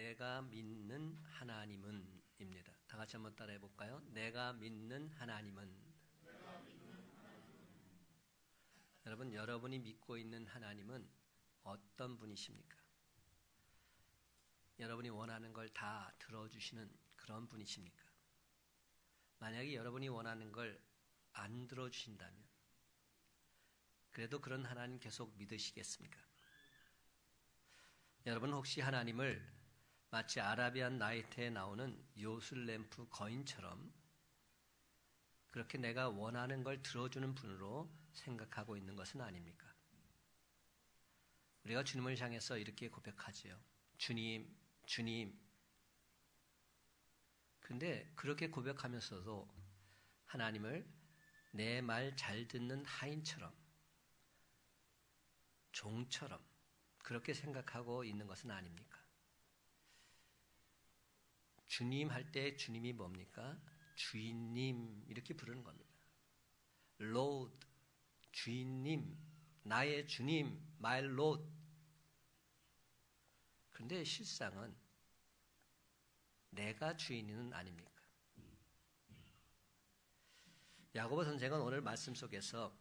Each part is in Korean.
내가 믿는 하나님은 입니다. 다 같이 한번 따라해 볼까요? 내가 믿는 하나님은. 여러분, 여러분이 믿고 있는 하나님은 어떤 분이십니까? 여러분이 원하는 걸 다 들어주시는 그런 분이십니까? 만약에 여러분이 원하는 걸 안 들어주신다면 그래도 그런 하나님 계속 믿으시겠습니까? 여러분 혹시 하나님을 마치 아라비안 나이트에 나오는 요술램프 거인처럼 그렇게 내가 원하는 걸 들어주는 분으로 생각하고 있는 것은 아닙니까? 우리가 주님을 향해서 이렇게 고백하지요. 주님, 주님. 그런데 그렇게 고백하면서도 하나님을 내 말 잘 듣는 하인처럼, 종처럼 그렇게 생각하고 있는 것은 아닙니까? 주님 할 때 주님이 뭡니까? 주인님 이렇게 부르는 겁니다. Lord, 주인님, 나의 주님, my Lord. 그런데 실상은 내가 주인은 아닙니까? 야고보 선생은 오늘 말씀 속에서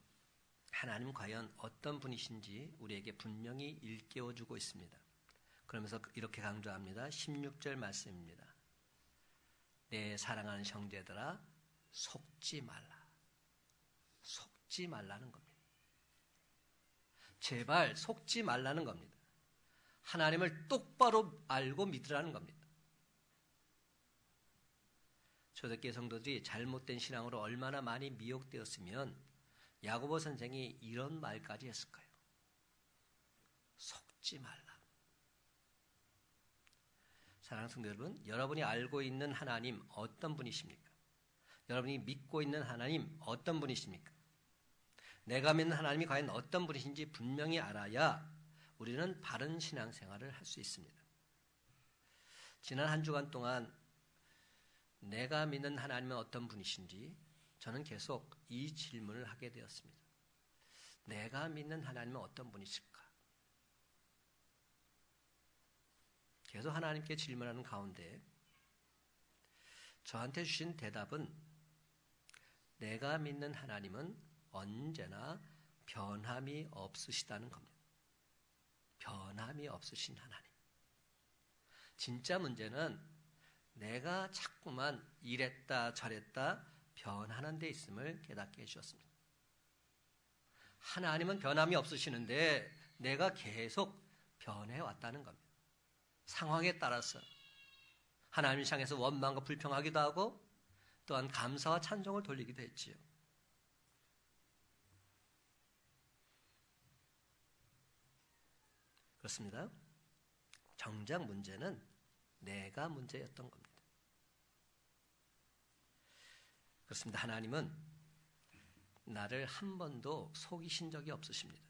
하나님 과연 어떤 분이신지 우리에게 분명히 일깨워주고 있습니다. 그러면서 이렇게 강조합니다. 16절 말씀입니다. 내 사랑하는 형제들아 속지 말라. 속지 말라는 겁니다. 제발 속지 말라는 겁니다. 하나님을 똑바로 알고 믿으라는 겁니다. 초대교회 성도들이 잘못된 신앙으로 얼마나 많이 미혹되었으면 야고보 선생이 이런 말까지 했을까요? 속지 말라. 사랑하는 성도 여러분, 여러분이 알고 있는 하나님 어떤 분이십니까? 여러분이 믿고 있는 하나님 어떤 분이십니까? 내가 믿는 하나님이 과연 어떤 분이신지 분명히 알아야 우리는 바른 신앙생활을 할 수 있습니다. 지난 한 주간 동안 내가 믿는 하나님은 어떤 분이신지 저는 계속 이 질문을 하게 되었습니다. 내가 믿는 하나님은 어떤 분이실까? 계속 하나님께 질문하는 가운데 저한테 주신 대답은 내가 믿는 하나님은 언제나 변함이 없으시다는 겁니다. 변함이 없으신 하나님. 진짜 문제는 내가 자꾸만 이랬다 저랬다 변하는 데 있음을 깨닫게 해주셨습니다. 하나님은 변함이 없으시는데 내가 계속 변해왔다는 겁니다. 상황에 따라서 하나님을 향해서 원망과 불평하기도 하고 또한 감사와 찬송을 돌리기도 했지요. 그렇습니다. 정작 문제는 내가 문제였던 겁니다. 그렇습니다. 하나님은 나를 한 번도 속이신 적이 없으십니다.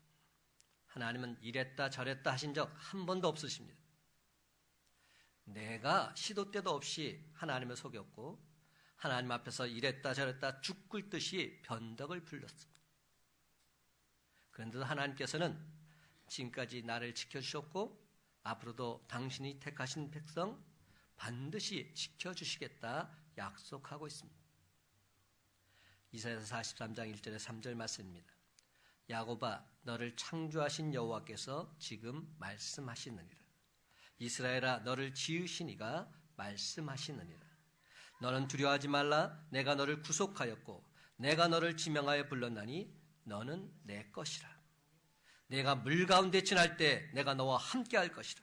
하나님은 이랬다 저랬다 하신 적 한 번도 없으십니다. 내가 시도 때도 없이 하나님을 속였고 하나님 앞에서 이랬다 저랬다 죽 끓듯이 변덕을 불렀습니다. 그런데도 하나님께서는 지금까지 나를 지켜주셨고 앞으로도 당신이 택하신 백성 반드시 지켜주시겠다 약속하고 있습니다. 이사야서 43장 1절에 3절 말씀입니다. 야곱아 너를 창조하신 여호와께서 지금 말씀하시느니라. 이스라엘아 너를 지으신 이가 말씀하시느니라. 너는 두려워하지 말라. 내가 너를 구속하였고 내가 너를 지명하여 불렀나니 너는 내 것이라. 내가 물 가운데 지날 때 내가 너와 함께 할 것이라.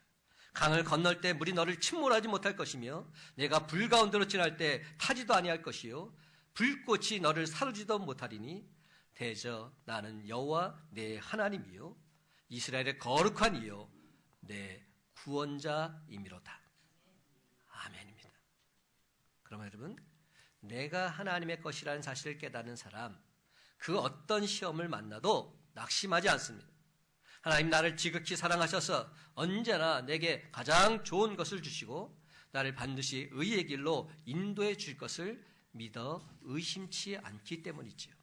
강을 건널 때 물이 너를 침몰하지 못할 것이며 내가 불 가운데로 지날 때 타지도 아니할 것이요 불꽃이 너를 사르지도 못하리니 대저 나는 여호와 내 하나님이요 이스라엘의 거룩한 이요 내 구원자이미로다. 아멘입니다. 그러면 여러분 내가 하나님의 것이라는 사실을 깨닫는 사람 그 어떤 시험을 만나도 낙심하지 않습니다. 하나님 나를 지극히 사랑하셔서 언제나 내게 가장 좋은 것을 주시고 나를 반드시 의의 길로 인도해 줄 것을 믿어 의심치 않기 때문이지요.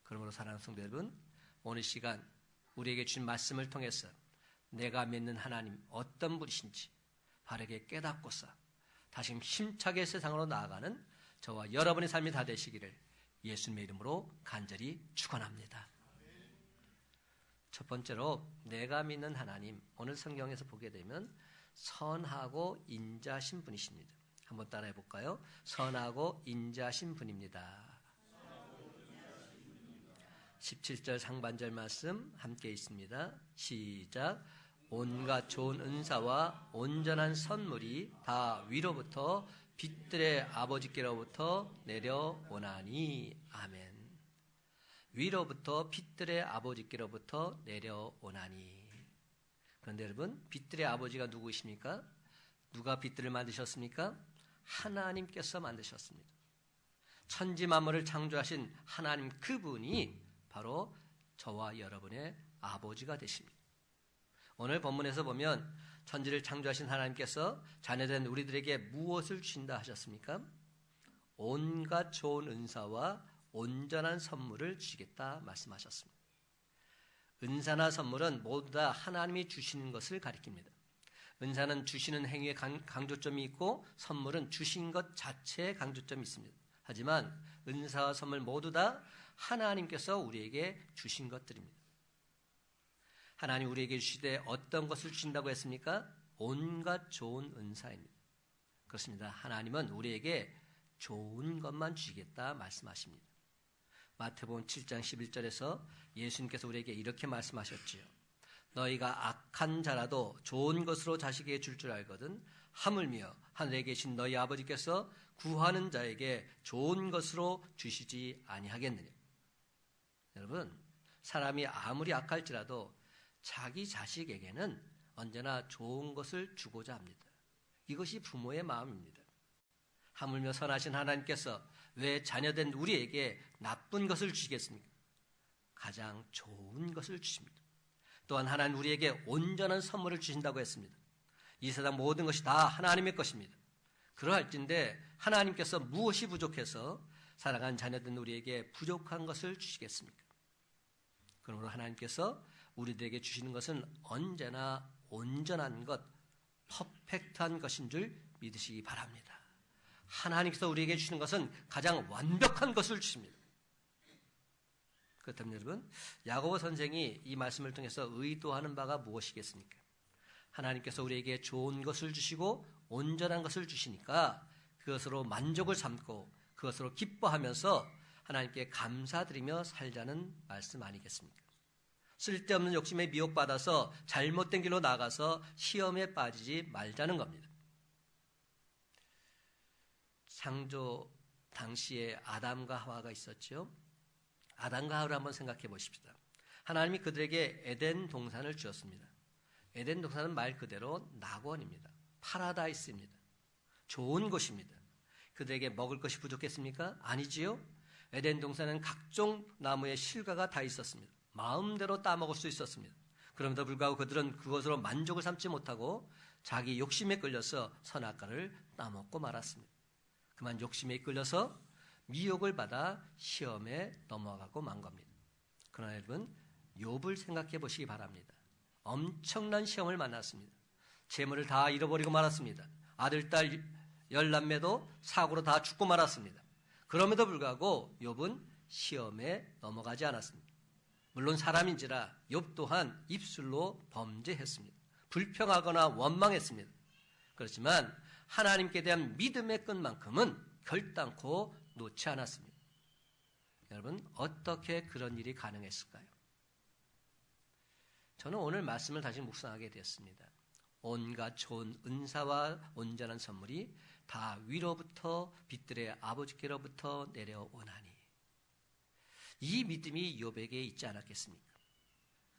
그러므로 사랑하는 성도 여러분, 오늘 시간 우리에게 주신 말씀을 통해서 내가 믿는 하나님 어떤 분이신지 바르게 깨닫고서 다시금 힘차게 세상으로 나아가는 저와 여러분의 삶이 다 되시기를 예수님의 이름으로 간절히 축원합니다. 첫 번째로 내가 믿는 하나님, 오늘 성경에서 보게 되면 선하고 인자하신 분이십니다. 한번 따라해 볼까요? 선하고 인자하신 분입니다. 17절 상반절 말씀 함께 있습니다. 시작. 온갖 좋은 은사와 온전한 선물이 다 위로부터 빛들의 아버지께로부터 내려오나니. 아멘. 위로부터 빛들의 아버지께로부터 내려오나니. 그런데 여러분, 빛들의 아버지가 누구이십니까? 누가 빛들을 만드셨습니까? 하나님께서 만드셨습니다. 천지 만물을 창조하신 하나님, 그분이 바로 저와 여러분의 아버지가 되십니다. 오늘 본문에서 보면 천지를 창조하신 하나님께서 자녀된 우리들에게 무엇을 주신다 하셨습니까? 온갖 좋은 은사와 온전한 선물을 주시겠다 말씀하셨습니다. 은사나 선물은 모두 다 하나님이 주시는 것을 가리킵니다. 은사는 주시는 행위에 강조점이 있고 선물은 주신 것 자체에 강조점이 있습니다. 하지만 은사와 선물 모두 다 하나님께서 우리에게 주신 것들입니다. 하나님 우리에게 주시되 어떤 것을 주신다고 했습니까? 온갖 좋은 은사입니다. 그렇습니다. 하나님은 우리에게 좋은 것만 주시겠다 말씀하십니다. 마태복음 7장 11절에서 예수님께서 우리에게 이렇게 말씀하셨지요. 너희가 악한 자라도 좋은 것으로 자식에게 줄 줄 알거든 하물며 하늘에 계신 너희 아버지께서 구하는 자에게 좋은 것으로 주시지 아니하겠느냐. 여러분, 사람이 아무리 악할지라도 자기 자식에게는 언제나 좋은 것을 주고자 합니다. 이것이 부모의 마음입니다. 하물며 선하신 하나님께서 왜 자녀된 우리에게 나쁜 것을 주시겠습니까? 가장 좋은 것을 주십니다. 또한 하나님 우리에게 온전한 선물을 주신다고 했습니다. 이 세상 모든 것이 다 하나님의 것입니다. 그러할진데 하나님께서 무엇이 부족해서 사랑하는 자녀된 우리에게 부족한 것을 주시겠습니까? 그러므로 하나님께서 우리들에게 주시는 것은 언제나 온전한 것, 퍼펙트한 것인 줄 믿으시기 바랍니다. 하나님께서 우리에게 주시는 것은 가장 완벽한 것을 주십니다. 그렇다면 여러분, 야고보 선생이 이 말씀을 통해서 의도하는 바가 무엇이겠습니까? 하나님께서 우리에게 좋은 것을 주시고 온전한 것을 주시니까 그것으로 만족을 삼고 그것으로 기뻐하면서 하나님께 감사드리며 살자는 말씀 아니겠습니까? 쓸데없는 욕심에 미혹받아서 잘못된 길로 나가서 시험에 빠지지 말자는 겁니다. 창조 당시에 아담과 하와가 있었죠. 아담과 하와를 한번 생각해 보십시다. 하나님이 그들에게 에덴 동산을 주었습니다. 에덴 동산은 말 그대로 낙원입니다. 파라다이스입니다. 좋은 곳입니다. 그들에게 먹을 것이 부족했습니까? 아니지요. 에덴 동산은 각종 나무의 실과가 다 있었습니다. 마음대로 따먹을 수 있었습니다. 그럼에도 불구하고 그들은 그것으로 만족을 삼지 못하고 자기 욕심에 끌려서 선악과를 따먹고 말았습니다. 그만 욕심에 끌려서 미혹을 받아 시험에 넘어가고 만 겁니다. 그러나 여러분, 욥을 생각해 보시기 바랍니다. 엄청난 시험을 만났습니다. 재물을 다 잃어버리고 말았습니다. 아들, 딸, 열남매도 사고로 다 죽고 말았습니다. 그럼에도 불구하고 욥은 시험에 넘어가지 않았습니다. 물론 사람인지라 욥 또한 입술로 범죄했습니다. 불평하거나 원망했습니다. 그렇지만 하나님께 대한 믿음의 끈만큼은 결단코 놓지 않았습니다. 여러분, 어떻게 그런 일이 가능했을까요? 저는 오늘 말씀을 다시 묵상하게 되었습니다. 온갖 좋은 은사와 온전한 선물이 다 위로부터 빛들의 아버지께로부터 내려오나니. 이 믿음이 욥에게 있지 않았겠습니까?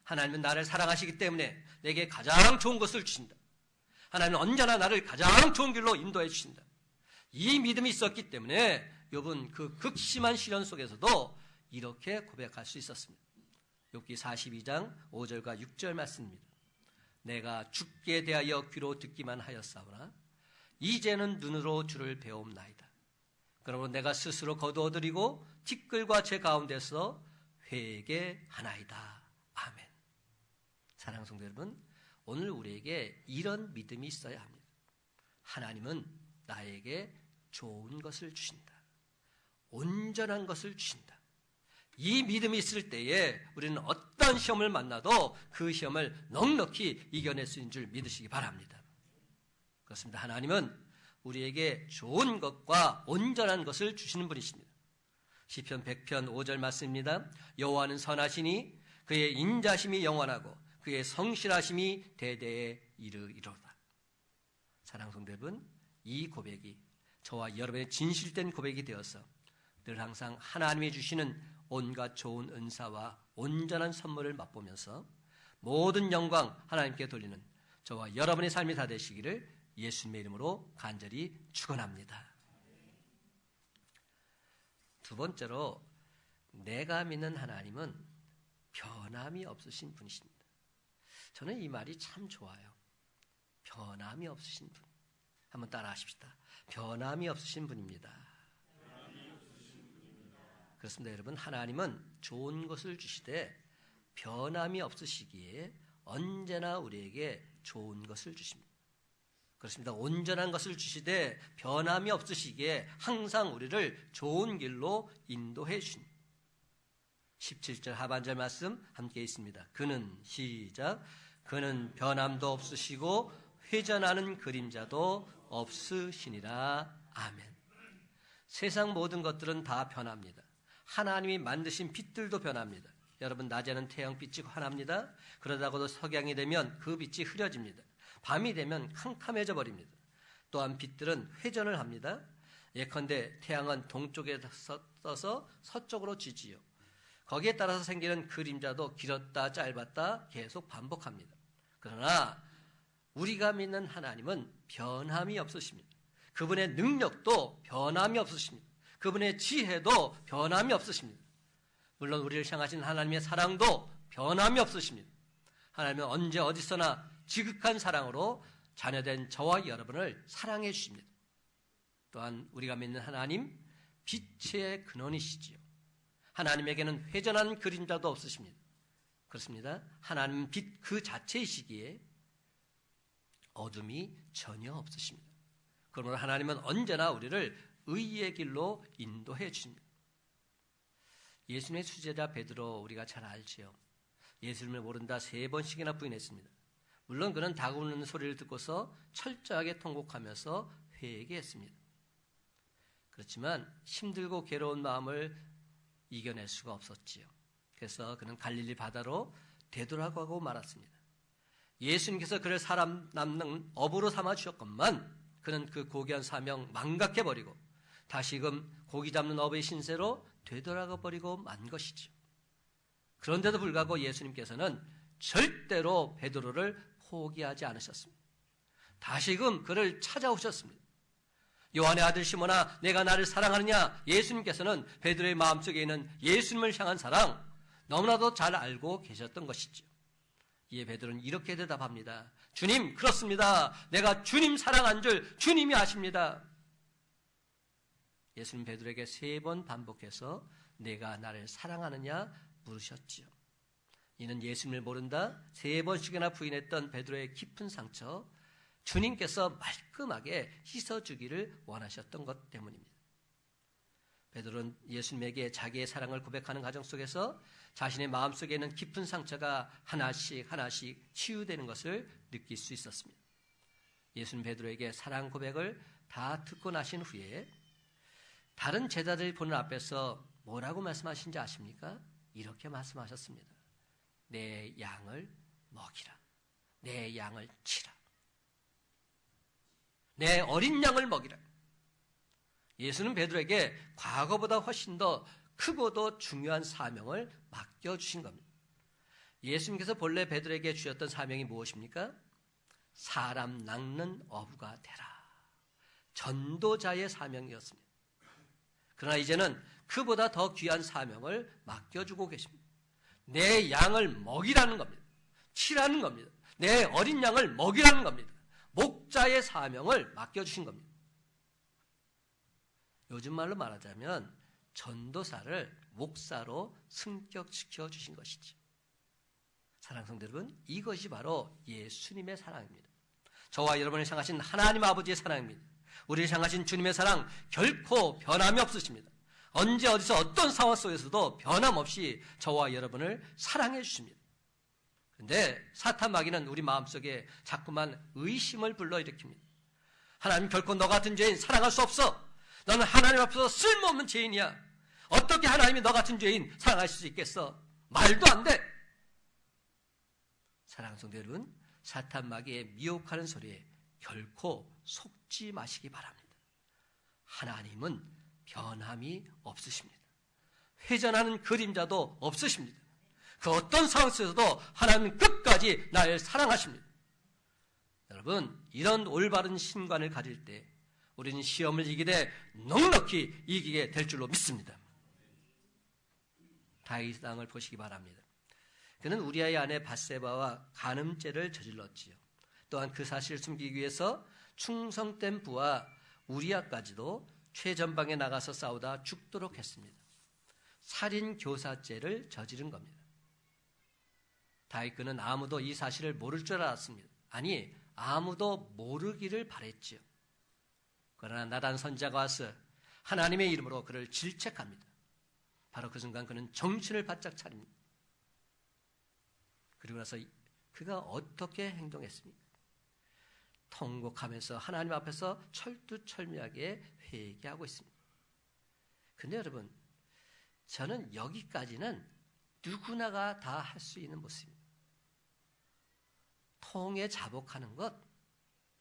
하나님은 나를 사랑하시기 때문에 내게 가장 좋은 것을 주신다. 하나님은 언제나 나를 가장 좋은 길로 인도해 주신다. 이 믿음이 있었기 때문에 욥은 그 극심한 시련 속에서도 이렇게 고백할 수 있었습니다. 욥기 42장 5절과 6절 말씀입니다. 내가 주께 대하여 귀로 듣기만 하였사오나 이제는 눈으로 주를 배움나이다. 그러므로 내가 스스로 거두어드리고 티끌과 제 가운데서 회개하나이다. 아멘. 사랑하는 성도 여러분, 오늘 우리에게 이런 믿음이 있어야 합니다. 하나님은 나에게 좋은 것을 주신다. 온전한 것을 주신다. 이 믿음이 있을 때에 우리는 어떤 시험을 만나도 그 시험을 넉넉히 이겨낼 수 있는 줄 믿으시기 바랍니다. 그렇습니다. 하나님은 우리에게 좋은 것과 온전한 것을 주시는 분이십니다. 시편 100편 5절 말씀입니다. 여호와는 선하시니 그의 인자심이 영원하고 그의 성실하심이 대대에 이르리로다. 사랑하는 성도 여러분, 이 고백이 저와 여러분의 진실된 고백이 되어서 늘 항상 하나님이 주시는 온갖 좋은 은사와 온전한 선물을 맛보면서 모든 영광 하나님께 돌리는 저와 여러분의 삶이 다 되시기를 예수님의 이름으로 간절히 축원합니다. 두 번째로, 내가 믿는 하나님은 변함이 없으신 분이십니다. 저는 이 말이 참 좋아요. 변함이 없으신 분. 한번 따라 하십시다. 변함이 없으신 분입니다. 그렇습니다. 여러분, 하나님은 좋은 것을 주시되 변함이 없으시기에 언제나 우리에게 좋은 것을 주십니다. 그렇습니다. 온전한 것을 주시되 변함이 없으시기에 항상 우리를 좋은 길로 인도해 주십니다. 17절 하반절 말씀 함께 있습니다. 그는 시작. 그는 변함도 없으시고 회전하는 그림자도 없으시니라. 아멘. 세상 모든 것들은 다 변합니다. 하나님이 만드신 빛들도 변합니다. 여러분, 낮에는 태양빛이 환합니다. 그러다가도 석양이 되면 그 빛이 흐려집니다. 밤이 되면 캄캄해져 버립니다. 또한 빛들은 회전을 합니다. 예컨대 태양은 동쪽에 떠서 서쪽으로 지지요. 거기에 따라서 생기는 그림자도 길었다 짧았다 계속 반복합니다. 그러나 우리가 믿는 하나님은 변함이 없으십니다. 그분의 능력도 변함이 없으십니다. 그분의 지혜도 변함이 없으십니다. 물론 우리를 향하신 하나님의 사랑도 변함이 없으십니다. 하나님은 언제 어디서나 지극한 사랑으로 자녀된 저와 여러분을 사랑해 주십니다. 또한 우리가 믿는 하나님, 빛의 근원이시지요. 하나님에게는 회전한 그림자도 없으십니다. 그렇습니다. 하나님은 빛 그 자체이시기에 어둠이 전혀 없으십니다. 그러므로 하나님은 언제나 우리를 의의 길로 인도해 주십니다. 예수님의 수제자 베드로 우리가 잘 알지요. 예수님을 모른다 3번씩이나 부인했습니다. 물론 그는 다구는 소리를 듣고서 철저하게 통곡하면서 회개했습니다. 그렇지만 힘들고 괴로운 마음을 이겨낼 수가 없었지요. 그래서 그는 갈릴리 바다로 되돌아가고 말았습니다. 예수님께서 그를 사람 남는 업으로 삼아 주셨건만 그는 그 고귀한 사명 망각해버리고 다시금 고기 잡는 업의 신세로 되돌아가 버리고 만 것이죠. 그런데도 불구하고 예수님께서는 절대로 베드로를 포기하지 않으셨습니다. 다시금 그를 찾아오셨습니다. 요한의 아들 시몬아, 내가 나를 사랑하느냐? 예수님께서는 베드로의 마음속에 있는 예수님을 향한 사랑 너무나도 잘 알고 계셨던 것이죠. 이에 베드로는 이렇게 대답합니다. 주님, 그렇습니다. 내가 주님 사랑한 줄 주님이 아십니다. 예수님 베드로에게 3번 반복해서 내가 나를 사랑하느냐 물으셨지요. 이는 예수님을 모른다 3번씩이나 부인했던 베드로의 깊은 상처, 주님께서 말끔하게 씻어주기를 원하셨던 것 때문입니다. 베드로는 예수님에게 자기의 사랑을 고백하는 과정 속에서 자신의 마음속에 있는 깊은 상처가 하나씩 치유되는 것을 느낄 수 있었습니다. 예수님 베드로에게 사랑 고백을 다 듣고 나신 후에 다른 제자들이 보는 앞에서 뭐라고 말씀하신지 아십니까? 이렇게 말씀하셨습니다. 내 양을 먹이라. 내 양을 치라. 내 어린 양을 먹이라. 예수는 베드로에게 과거보다 훨씬 더 크고도 중요한 사명을 맡겨주신 겁니다. 예수님께서 본래 베드로에게 주셨던 사명이 무엇입니까? 사람 낚는 어부가 되라. 전도자의 사명이었습니다. 그러나 이제는 그보다 더 귀한 사명을 맡겨주고 계십니다. 내 양을 먹이라는 겁니다. 치라는 겁니다. 내 어린 양을 먹이라는 겁니다. 목자의 사명을 맡겨주신 겁니다. 요즘 말로 말하자면 전도사를 목사로 승격시켜 주신 것이죠. 사랑하는 성도 여러분, 이것이 바로 예수님의 사랑입니다. 저와 여러분을 향하신 하나님 아버지의 사랑입니다. 우리를 향하신 주님의 사랑 결코 변함이 없으십니다. 언제 어디서 어떤 상황 속에서도 변함없이 저와 여러분을 사랑해 주십니다. 그런데 사탄 마귀는 우리 마음속에 자꾸만 의심을 불러일으킵니다. 하나님 결코 너 같은 죄인 사랑할 수 없어. 너는 하나님 앞에서 쓸모없는 죄인이야. 어떻게 하나님이 너 같은 죄인 사랑하실 수 있겠어? 말도 안 돼. 사랑하는 성도 여러분, 사탄 마귀의 미혹하는 소리에 결코 속지 마시기 바랍니다. 하나님은 변함이 없으십니다. 회전하는 그림자도 없으십니다. 그 어떤 상황 속에서도 하나님은 끝까지 나를 사랑하십니다. 여러분, 이런 올바른 신관을 가질 때 우리는 시험을 이기되 넉넉히 이기게 될 줄로 믿습니다. 다윗 왕을 보시기 바랍니다. 그는 우리아의 아내 밧세바와 간음죄를 저질렀지요. 또한 그 사실을 숨기기 위해서 충성된 부하 우리아까지도 최전방에 나가서 싸우다 죽도록 했습니다. 살인교사죄를 저지른 겁니다. 다윗 그는 아무도 이 사실을 모를 줄 알았습니다. 아니, 아무도 모르기를 바랬지요. 그러나 나단 선지자가 와서 하나님의 이름으로 그를 질책합니다. 바로 그 순간 그는 정신을 바짝 차립니다. 그리고 나서 그가 어떻게 행동했습니까? 통곡하면서 하나님 앞에서 철두철미하게 회개하고 있습니다. 근데 여러분, 저는 여기까지는 누구나가 다 할 수 있는 모습입니다. 통에 자복하는 것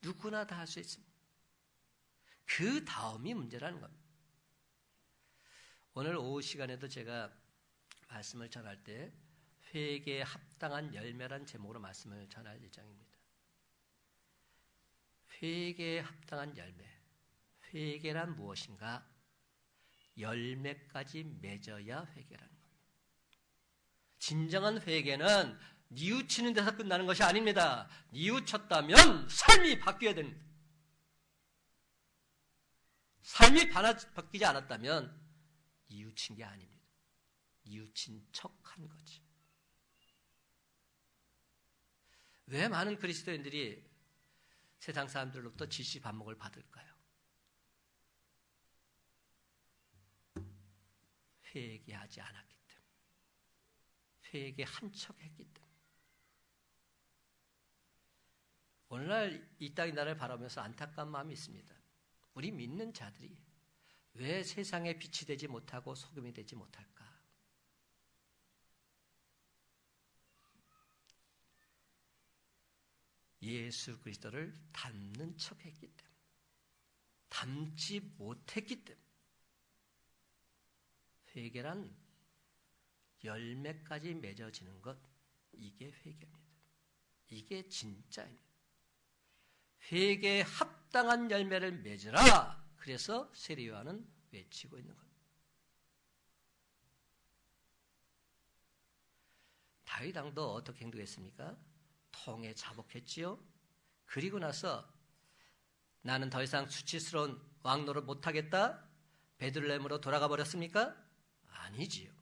누구나 다 할 수 있습니다. 그 다음이 문제라는 겁니다. 오늘 오후 시간에도 제가 말씀을 전할 때 회개에 합당한 열매란 제목으로 말씀을 전할 예정입니다. 회개에 합당한 열매. 회개란 무엇인가? 열매까지 맺어야 회개라는 겁니다. 진정한 회개는 뉘우치는 데서 끝나는 것이 아닙니다. 뉘우쳤다면 삶이 바뀌어야 됩니다. 삶이 바뀌지 않았다면 뉘우친 게 아닙니다. 뉘우친 척한 거지. 왜 많은 그리스도인들이 세상 사람들로부터 질시 반목을 받을까요? 회개하지 않았기 때문에. 회개한 척했기 때문에. 오늘날 이 땅의 나라를 바라보면서 안타까운 마음이 있습니다. 우리 믿는 자들이 왜 세상에 빛이 되지 못하고 소금이 되지 못할까? 예수 그리스도를 닮는 척했기 때문에, 닮지 못했기 때문에. 회개란 열매까지 맺어지는 것, 이게 회개입니다. 이게 진짜입니다. 회개에 합당한 열매를 맺으라. 그래서 세례요한은 외치고 있는 겁니다. 다윗 왕도 어떻게 행동했습니까? 통에 자복했지요. 그리고 나서 나는 더 이상 수치스러운 왕노를 못하겠다. 베들레헴으로 돌아가 버렸습니까? 아니지요.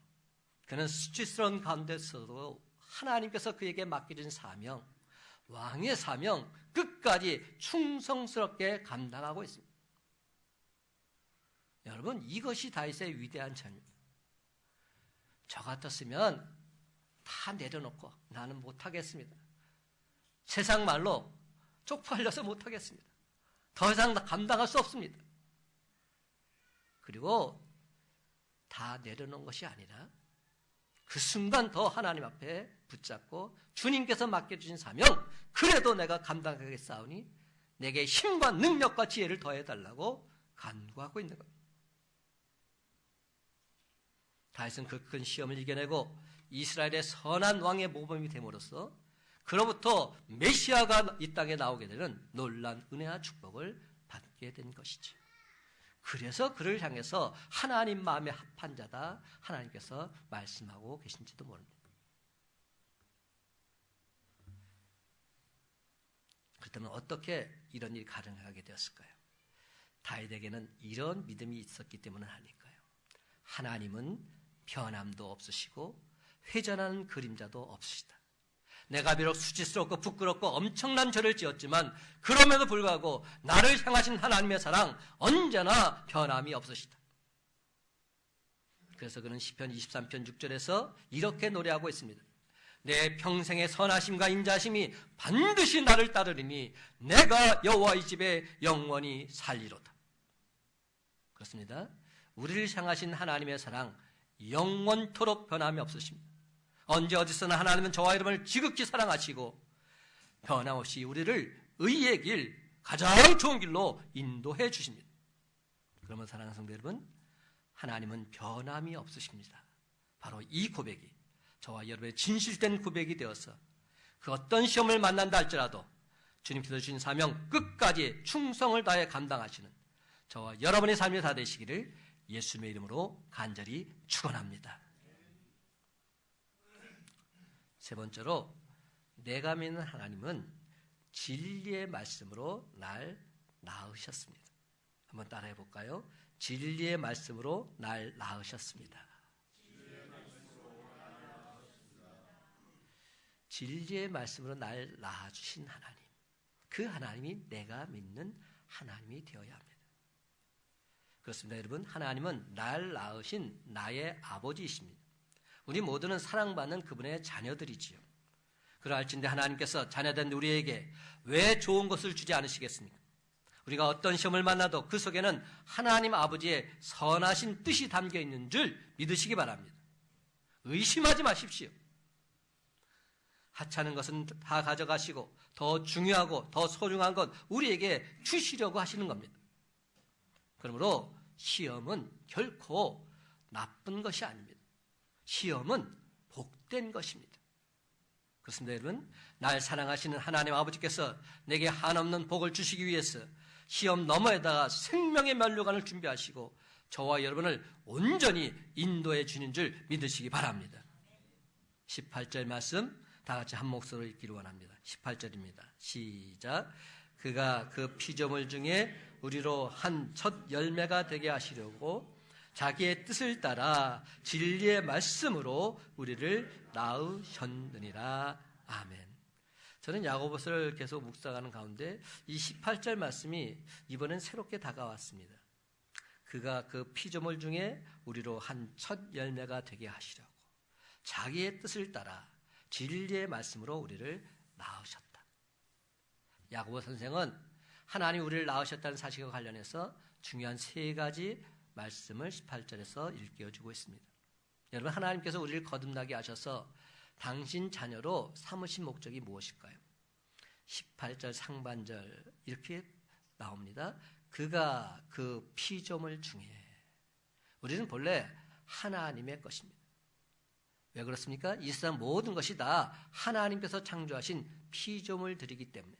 그는 수치스러운 가운데서도 하나님께서 그에게 맡겨진 사명, 왕의 사명 끝까지 충성스럽게 감당하고 있습니다. 여러분, 이것이 다윗의 위대한 점입니다. 저 같았으면 다 내려놓고 나는 못하겠습니다. 세상 말로 쪽팔려서 못하겠습니다. 더 이상 감당할 수 없습니다. 그리고 다 내려놓은 것이 아니라 그 순간 더 하나님 앞에 붙잡고 주님께서 맡겨주신 사명, 그래도 내가 감당하겠사오니 내게 힘과 능력과 지혜를 더해달라고 간구하고 있는 겁니다. 다윗은 그 큰 시험을 이겨내고 이스라엘의 선한 왕의 모범이 됨으로써 그로부터 메시아가 이 땅에 나오게 되는 놀라운 은혜와 축복을 받게 된 것이지. 그래서 그를 향해서 하나님 마음에 합한 자다 하나님께서 말씀하고 계신지도 모릅니다. 그렇다면 어떻게 이런 일이 가능하게 되었을까요? 다윗에게는 이런 믿음이 있었기 때문은 아닐까요? 하나님은 변함도 없으시고 회전하는 그림자도 없으시다. 내가 비록 수치스럽고 부끄럽고 엄청난 죄를 지었지만 그럼에도 불구하고 나를 향하신 하나님의 사랑 언제나 변함이 없으시다. 그래서 그는 시편 23편 6절에서 이렇게 노래하고 있습니다. 내 평생의 선하심과 인자심이 반드시 나를 따르리니 내가 여호와의 집에 영원히 살리로다. 그렇습니다. 우리를 향하신 하나님의 사랑 영원토록 변함이 없으십니다. 언제 어디서나 하나님은 저와 여러분을 지극히 사랑하시고 변함없이 우리를 의의 길, 가장 좋은 길로 인도해 주십니다. 그러면 사랑하는 성도 여러분, 하나님은 변함이 없으십니다. 바로 이 고백이 저와 여러분의 진실된 고백이 되어서 그 어떤 시험을 만난다 할지라도 주님께서 주신 사명 끝까지 충성을 다해 감당하시는 저와 여러분의 삶이 다 되시기를 예수님의 이름으로 간절히 축원합니다. 세 번째로 내가 믿는 하나님은 진리의 말씀으로 날 낳으셨습니다. 한번 따라해 볼까요? 진리의 말씀으로 날 낳으셨습니다. 진리의 말씀으로 날 낳아주신 하나님, 그 하나님이 내가 믿는 하나님이 되어야 합니다. 그렇습니다. 여러분, 하나님은 날 낳으신 나의 아버지이십니다. 우리 모두는 사랑받는 그분의 자녀들이지요. 그러할진대 하나님께서 자녀된 우리에게 왜 좋은 것을 주지 않으시겠습니까? 우리가 어떤 시험을 만나도 그 속에는 하나님 아버지의 선하신 뜻이 담겨 있는 줄 믿으시기 바랍니다. 의심하지 마십시오. 하찮은 것은 다 가져가시고 더 중요하고 더 소중한 것 우리에게 주시려고 하시는 겁니다. 그러므로 시험은 결코 나쁜 것이 아닙니다. 시험은 복된 것입니다. 그렇습니다, 여러분. 날 사랑하시는 하나님 아버지께서 내게 한없는 복을 주시기 위해서 시험 너머에다가 생명의 면류관을 준비하시고 저와 여러분을 온전히 인도해 주는 줄 믿으시기 바랍니다. 18절 말씀 다 같이 한 목소리로 읽기를 원합니다. 18절입니다. 시작. 그가 그 피조물 중에 우리로 한 첫 열매가 되게 하시려고 자기의 뜻을 따라 진리의 말씀으로 우리를 낳으셨느니라. 아멘. 저는 야고보서를 계속 묵상하는 가운데 이 18절 말씀이 이번엔 새롭게 다가왔습니다. 그가 그 피조물 중에 우리로 한 첫 열매가 되게 하시려고 자기의 뜻을 따라 진리의 말씀으로 우리를 낳으셨다. 야고보 선생은 하나님 우리를 낳으셨다는 사실과 관련해서 중요한 세 가지 말씀을 18절에서 일깨워주고 있습니다. 여러분, 하나님께서 우리를 거듭나게 하셔서 당신 자녀로 삼으신 목적이 무엇일까요? 18절 상반절 이렇게 나옵니다. 그가 그 피조물 중에, 우리는 본래 하나님의 것입니다. 왜 그렇습니까? 이 세상 모든 것이 다 하나님께서 창조하신 피조물들이기 때문에.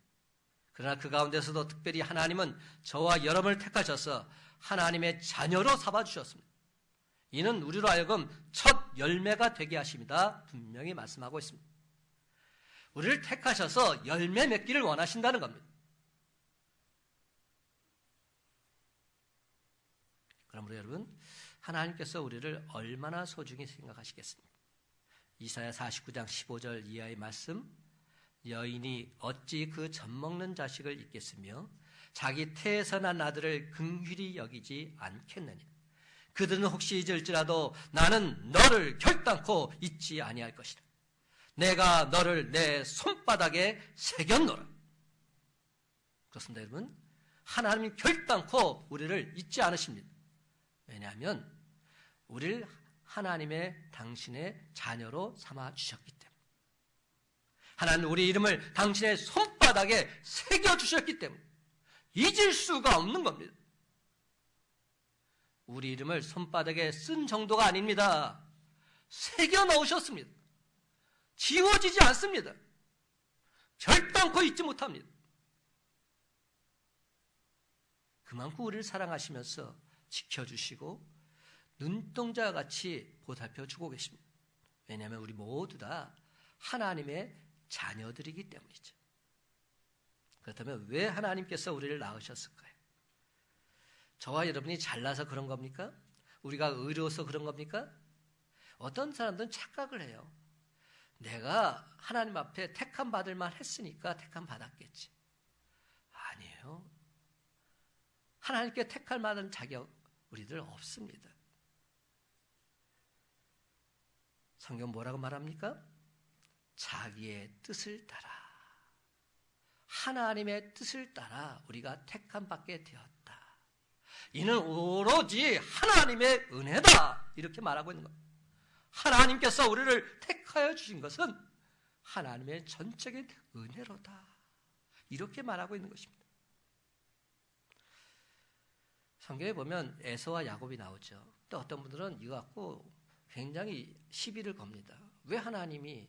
그러나 그 가운데서도 특별히 하나님은 저와 여러분을 택하셔서 하나님의 자녀로 삼아주셨습니다. 이는 우리로 하여금 첫 열매가 되게 하십니다. 분명히 말씀하고 있습니다. 우리를 택하셔서 열매 맺기를 원하신다는 겁니다. 그러므로 여러분, 하나님께서 우리를 얼마나 소중히 생각하시겠습니까? 이사야 49장 15절 이하의 말씀, 여인이 어찌 그 젖먹는 자식을 잊겠으며 자기 태에서 난 아들을 긍휼히 여기지 않겠느냐. 그들은 혹시 잊을지라도 나는 너를 결단코 잊지 아니할 것이다. 내가 너를 내 손바닥에 새겼노라. 그렇습니다, 여러분. 하나님이 결단코 우리를 잊지 않으십니다. 왜냐하면 우리를 하나님의 당신의 자녀로 삼아 주셨기 때문에. 하나님 우리 이름을 당신의 손바닥에 새겨주셨기 때문에 잊을 수가 없는 겁니다. 우리 이름을 손바닥에 쓴 정도가 아닙니다. 새겨 넣으셨습니다. 지워지지 않습니다. 결단코 잊지 못합니다. 그만큼 우리를 사랑하시면서 지켜주시고 눈동자 같이 보살펴주고 계십니다. 왜냐하면 우리 모두 다 하나님의 자녀들이기 때문이죠. 그렇다면 왜 하나님께서 우리를 낳으셨을까요? 저와 여러분이 잘나서 그런 겁니까? 우리가 의로워서 그런 겁니까? 어떤 사람들은 착각을 해요. 내가 하나님 앞에 택함 받을 만 했으니까 택함 받았겠지. 아니에요. 하나님께 택할 만한 자격 우리들 없습니다. 성경 뭐라고 말합니까? 자기의 뜻을 따라, 하나님의 뜻을 따라 우리가 택함 받게 되었다. 이는 오로지 하나님의 은혜다. 이렇게 말하고 있는 겁니다. 하나님께서 우리를 택하여 주신 것은 하나님의 전적인 은혜로다. 이렇게 말하고 있는 것입니다. 성경에 보면 에서와 야곱이 나오죠. 또 어떤 분들은 이거 갖고 굉장히 시비를 겁니다. 왜 하나님이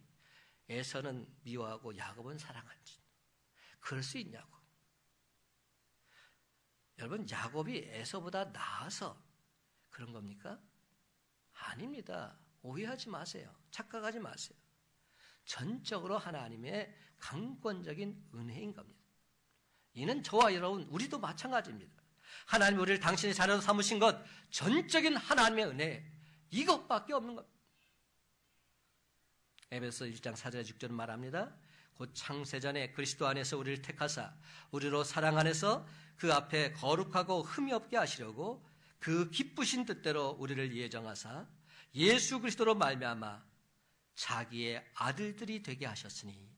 에서는 미워하고 야곱은 사랑한지. 그럴 수 있냐고. 여러분, 야곱이 에서보다 나아서 그런 겁니까? 아닙니다. 오해하지 마세요. 착각하지 마세요. 전적으로 하나님의 강권적인 은혜인 겁니다. 이는 저와 여러분, 우리도 마찬가지입니다. 하나님 우리를 당신의 자녀로 삼으신 것, 전적인 하나님의 은혜, 이것밖에 없는 겁니다. 에베소 1장 4절 6절은 말합니다. 곧 창세전에 그리스도 안에서 우리를 택하사 우리로 사랑 안에서 그 앞에 거룩하고 흠이 없게 하시려고 그 기쁘신 뜻대로 우리를 예정하사 예수 그리스도로 말미암아 자기의 아들들이 되게 하셨으니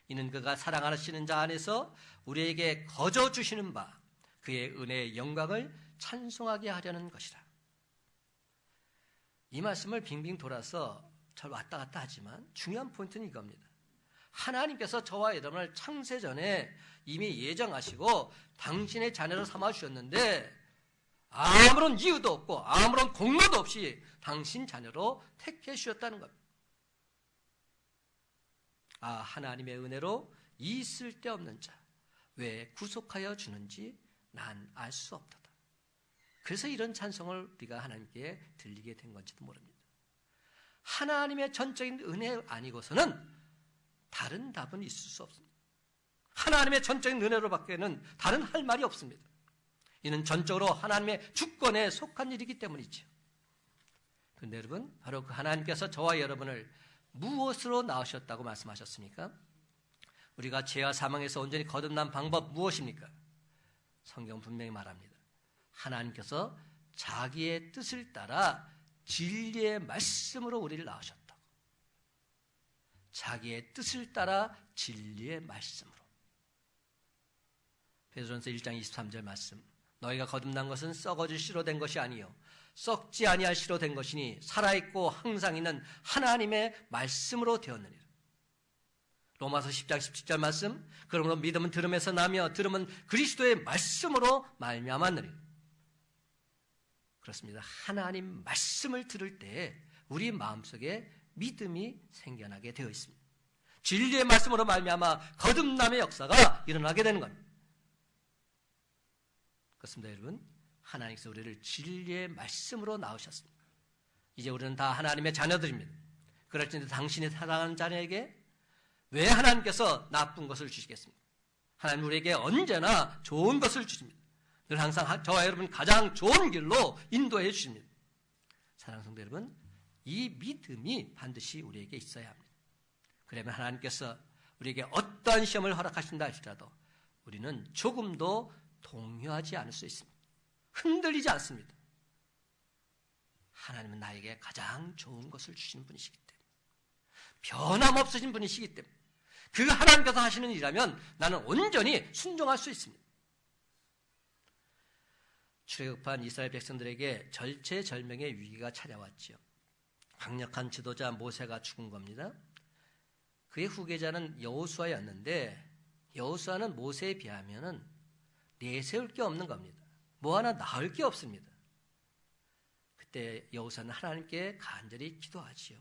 이는 그가 사랑하시는 자 안에서 우리에게 거저 주시는 바 그의 은혜의 영광을 찬송하게 하려는 것이라. 이 말씀을 빙빙 돌아서 잘 왔다 갔다 하지만 중요한 포인트는 이겁니다. 하나님께서 저와 여러분을 창세전에 이미 예정하시고 당신의 자녀로 삼아주셨는데 아무런 이유도 없고 아무런 공로도 없이 당신 자녀로 택해 주셨다는 겁니다. 아, 하나님의 은혜로 이 쓸데없는 자 왜 구속하여 주는지 난 알 수 없도다. 그래서 이런 찬송을 우리가 하나님께 들리게 된 건지도 모릅니다. 하나님의 전적인 은혜 아니고서는 다른 답은 있을 수 없습니다. 하나님의 전적인 은혜로 밖에는 다른 할 말이 없습니다. 이는 전적으로 하나님의 주권에 속한 일이기 때문이죠. 그런데 여러분, 바로 그 하나님께서 저와 여러분을 무엇으로 낳으셨다고 말씀하셨습니까? 우리가 죄와 사망에서 온전히 거듭난 방법 무엇입니까? 성경 분명히 말합니다. 하나님께서 자기의 뜻을 따라 진리의 말씀으로 우리를 낳으셨다고. 자기의 뜻을 따라 진리의 말씀으로. 베드로전서 1장 23절 말씀. 너희가 거듭난 것은 썩어질 씨로 된 것이 아니요 썩지 아니할 씨로 된 것이니 살아있고 항상 있는 하나님의 말씀으로 되었느니라. 로마서 10장 17절 말씀. 그러므로 믿음은 들음에서 나며 들음은 그리스도의 말씀으로 말미암았느니라. 그렇습니다. 하나님 말씀을 들을 때 우리 마음속에 믿음이 생겨나게 되어 있습니다. 진리의 말씀으로 말미암아 거듭남의 역사가 일어나게 되는 겁니다. 그렇습니다, 여러분. 하나님께서 우리를 진리의 말씀으로 낳으셨습니다. 이제 우리는 다 하나님의 자녀들입니다. 그럴진데 당신이 사랑하는 자녀에게 왜 하나님께서 나쁜 것을 주시겠습니까? 하나님 우리에게 언제나 좋은 것을 주십니다. 늘 항상 저와 여러분 가장 좋은 길로 인도해 주십니다. 사랑하는 성도 여러분, 이 믿음이 반드시 우리에게 있어야 합니다. 그러면 하나님께서 우리에게 어떠한 시험을 허락하신다 할지라도 우리는 조금도 동요하지 않을 수 있습니다. 흔들리지 않습니다. 하나님은 나에게 가장 좋은 것을 주시는 분이시기 때문에, 변함없으신 분이시기 때문에 그 하나님께서 하시는 일이라면 나는 온전히 순종할 수 있습니다. 출애굽한 이스라엘 백성들에게 절체절명의 위기가 찾아왔지요. 강력한 지도자 모세가 죽은 겁니다. 그의 후계자는 여호수아였는데 여호수아는 모세에 비하면 내세울 게 없는 겁니다. 뭐 하나 나을 게 없습니다. 그때 여호수아는 하나님께 간절히 기도하지요.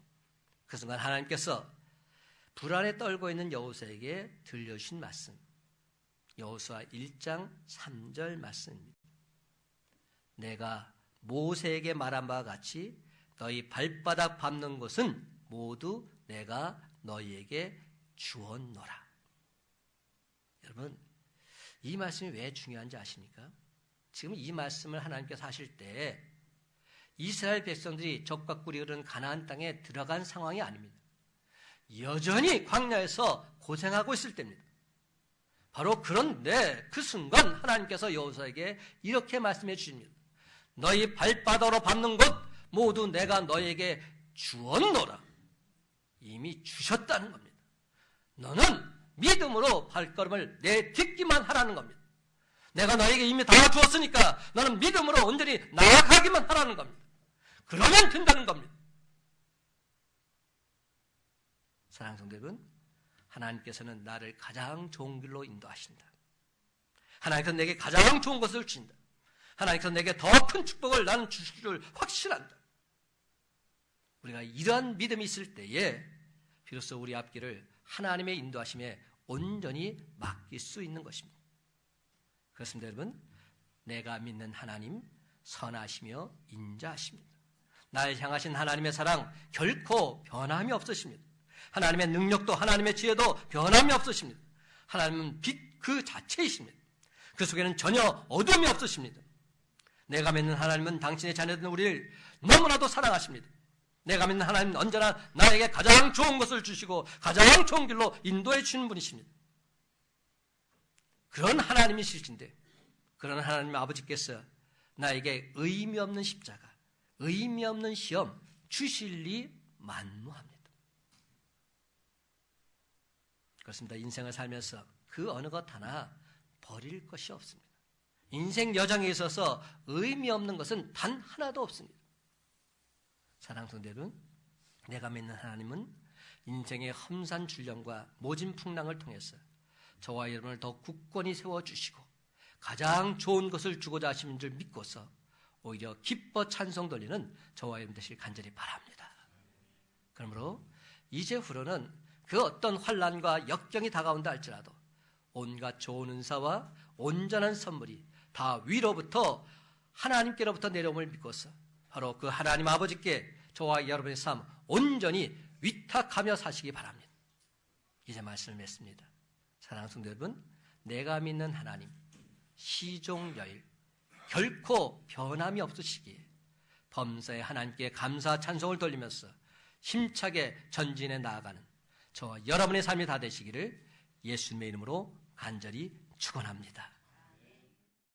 그 순간 하나님께서 불안에 떨고 있는 여호수아에게 들려주신 말씀, 여호수아 1장 3절 말씀입니다. 내가 모세에게 말한 바와 같이 너희 발바닥 밟는 것은 모두 내가 너희에게 주었노라. 여러분, 이 말씀이 왜 중요한지 아십니까? 지금 이 말씀을 하나님께서 하실 때 이스라엘 백성들이 적과 꿀이 흐르는 가나안 땅에 들어간 상황이 아닙니다. 여전히 광야에서 고생하고 있을 때입니다. 바로 그런데 그 순간 하나님께서 여호수아에게 이렇게 말씀해 주십니다. 너희 발바닥으로 밟는 곳 모두 내가 너에게 주었노라. 이미 주셨다는 겁니다. 너는 믿음으로 발걸음을 내딛기만 하라는 겁니다. 내가 너에게 이미 다 주었으니까 너는 믿음으로 온전히 나아가기만 하라는 겁니다. 그러면 된다는 겁니다. 사랑하는 성도 여러분, 하나님께서는 나를 가장 좋은 길로 인도하신다. 하나님께서 내게 가장 좋은 것을 주신다. 하나님께서 내게 더 큰 축복을 나는 주실 줄 확신한다. 우리가 이러한 믿음이 있을 때에 비로소 우리 앞길을 하나님의 인도하심에 온전히 맡길 수 있는 것입니다. 그렇습니다, 여러분. 내가 믿는 하나님 선하시며 인자하십니다. 나를 향하신 하나님의 사랑 결코 변함이 없으십니다. 하나님의 능력도 하나님의 지혜도 변함이 없으십니다. 하나님은 빛 그 자체이십니다. 그 속에는 전혀 어둠이 없으십니다. 내가 믿는 하나님은 당신의 자녀된 우리를 너무나도 사랑하십니다. 내가 믿는 하나님은 언제나 나에게 가장 좋은 것을 주시고 가장 좋은 길로 인도해 주시는 분이십니다. 그런 하나님이실진데 그런 하나님 아버지께서 나에게 의미 없는 십자가, 의미 없는 시험 주실 리 만무합니다. 그렇습니다. 인생을 살면서 그 어느 것 하나 버릴 것이 없습니다. 인생 여정에 있어서 의미 없는 것은 단 하나도 없습니다. 사랑하는 성도 여러분, 내가 믿는 하나님은 인생의 험산 줄령과 모진 풍랑을 통해서 저와 여러분을 더 굳건히 세워주시고 가장 좋은 것을 주고자 하시는 줄 믿고서 오히려 기뻐 찬송 돌리는 저와 여러분 되시길 간절히 바랍니다. 그러므로 이제후로는 그 어떤 환난과 역경이 다가온다 할지라도 온갖 좋은 은사와 온전한 선물이 다 위로부터 하나님께로부터 내려옴을 믿고서 바로 그 하나님 아버지께 저와 여러분의 삶 온전히 위탁하며 사시기 바랍니다. 이제 말씀을 맺습니다. 사랑하는 성도 여러분, 내가 믿는 하나님 시종여일 결코 변함이 없으시기에 범사에 하나님께 감사 찬송을 돌리면서 힘차게 전진해 나아가는 저와 여러분의 삶이 다 되시기를 예수님의 이름으로 간절히 축원합니다.